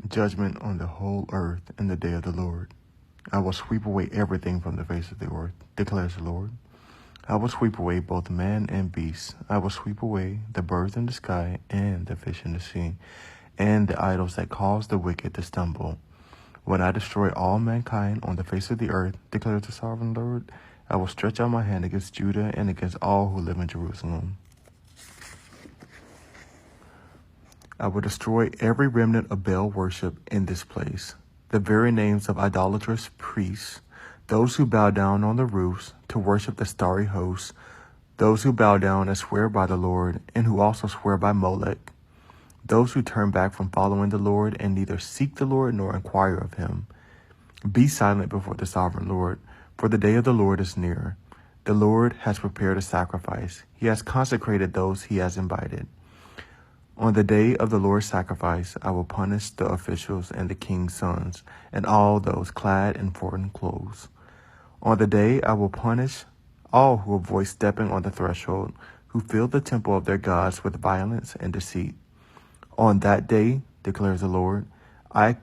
judgment on the whole earth in the day of the Lord. I will sweep away everything from the face of the earth, declares the Lord. I will sweep away both man and beast. I will sweep away the birds in the sky and the fish in the sea, and the idols that cause the wicked to stumble. When I destroy all mankind on the face of the earth, declares the sovereign Lord, I will stretch out my hand against Judah and against all who live in Jerusalem. I will destroy every remnant of Baal worship in this place, the very names of idolatrous priests, those who bow down on the roofs to worship the starry hosts, those who bow down and swear by the Lord, and who also swear by Molech, those who turn back from following the Lord and neither seek the Lord nor inquire of him. Be silent before the sovereign Lord, for the day of the Lord is near. The Lord has prepared a sacrifice. He has consecrated those he has invited. On the day of the Lord's sacrifice, I will punish the officials and the king's sons, and all those clad in foreign clothes. On the day I will punish all who avoid stepping on the threshold, who fill the temple of their gods with violence and deceit. On that day, declares the Lord, a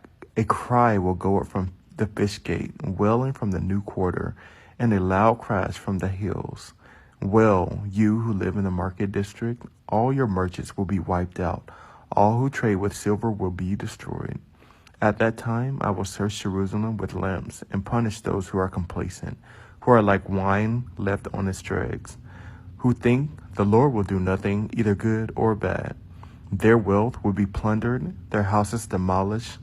cry will go up from the fish gate, wailing from the new quarter, and a loud crash from the hills. Well, you who live in the market district, all your merchants will be wiped out. All who trade with silver will be destroyed. At that time, I will search Jerusalem with lamps and punish those who are complacent, who are like wine left on its dregs, who think the Lord will do nothing, either good or bad. Their wealth will be plundered, their houses demolished.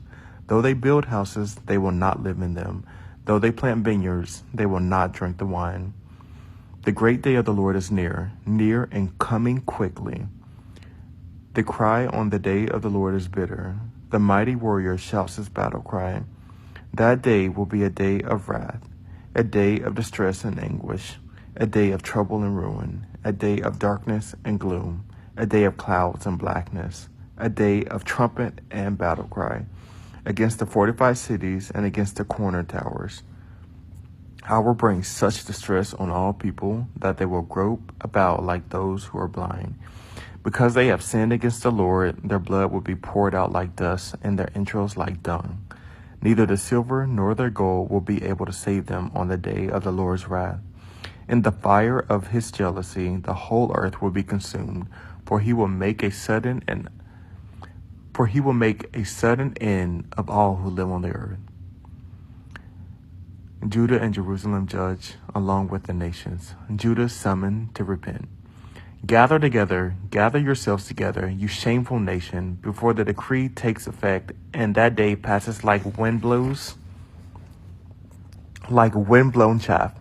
Though they build houses, they will not live in them. Though they plant vineyards, they will not drink the wine. The great day of the Lord is near and coming quickly. The cry on the day of the Lord is bitter. The mighty warrior shouts his battle cry. That day will be a day of wrath, a day of distress and anguish, a day of trouble and ruin, a day of darkness and gloom, a day of clouds and blackness, a day of trumpet and battle cry, against the fortified cities and against the corner towers. I will bring such distress on all people that they will grope about like those who are blind. Because they have sinned against the Lord, their blood will be poured out like dust, and their entrails like dung. Neither the silver nor their gold will be able to save them on the day of the Lord's wrath. In the fire of his jealousy, the whole earth will be consumed, for he will make a sudden end of all who live on the earth. Judah and Jerusalem judge along with the nations. Judah summoned to repent. Gather yourselves together, you shameful nation, before the decree takes effect, and that day passes like windblown chaff.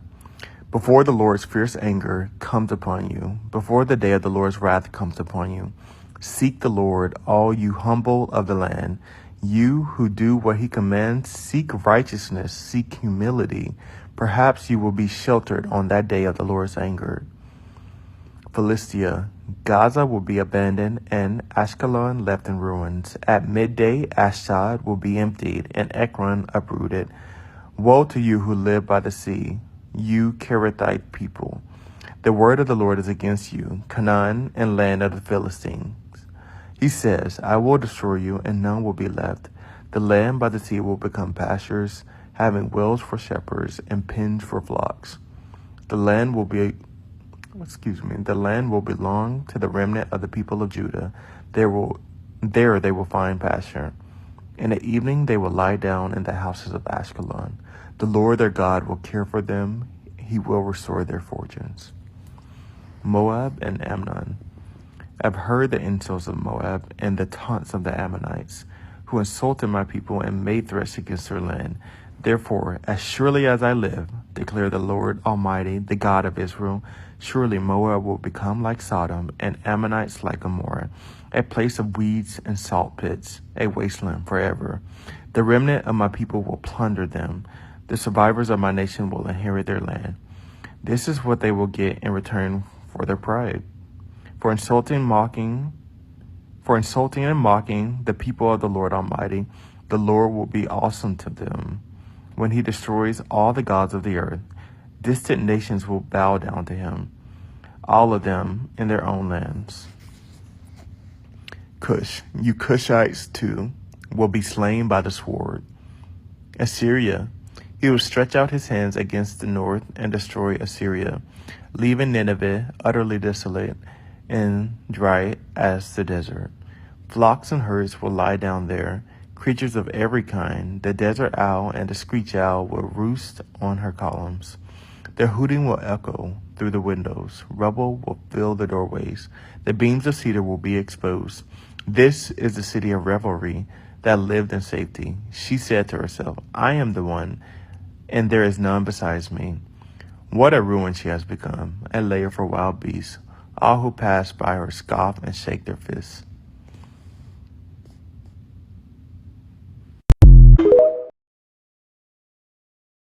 Before the Lord's fierce anger comes upon you, before the day of the Lord's wrath comes upon you, seek the Lord, all you humble of the land. You who do what he commands, seek righteousness, seek humility. Perhaps you will be sheltered on that day of the Lord's anger. Philistia, Gaza will be abandoned and Ashkelon left in ruins. At midday, Ashdod will be emptied and Ekron uprooted. Woe to you who live by the sea, you Kerethite people. The word of the Lord is against you, Canaan and land of the Philistines. He says, I will destroy you, and none will be left. The land by the sea will become pastures, having wells for shepherds and pens for flocks. The land will belong to the remnant of the people of Judah. There they will find pasture. In the evening they will lie down in the houses of Ashkelon. The Lord their God will care for them. He will restore their fortunes. Moab and Ammon. I've heard the insults of Moab and the taunts of the Ammonites, who insulted my people and made threats against their land. Therefore, as surely as I live, declare the Lord Almighty, the God of Israel, surely Moab will become like Sodom and Ammonites like Gomorrah, a place of weeds and salt pits, a wasteland forever. The remnant of my people will plunder them. The survivors of my nation will inherit their land. This is what they will get in return for their pride. For insulting and mocking the people of the Lord Almighty, the Lord will be awesome to them. When he destroys all the gods of the earth, distant nations will bow down to him, all of them in their own lands. Cush, you Cushites too, will be slain by the sword. Assyria, he will stretch out his hands against the north and destroy Assyria, leaving Nineveh utterly desolate and dry as the desert. Flocks and herds will lie down there, creatures of every kind. The desert owl and the screech owl will roost on her columns. Their hooting will echo through the windows. Rubble will fill the doorways. The beams of cedar will be exposed. This is the city of revelry that lived in safety. She said to herself, I am the one, and there is none besides me. What a ruin she has become, a lair for wild beasts. All who pass by her scoff and shake their fists.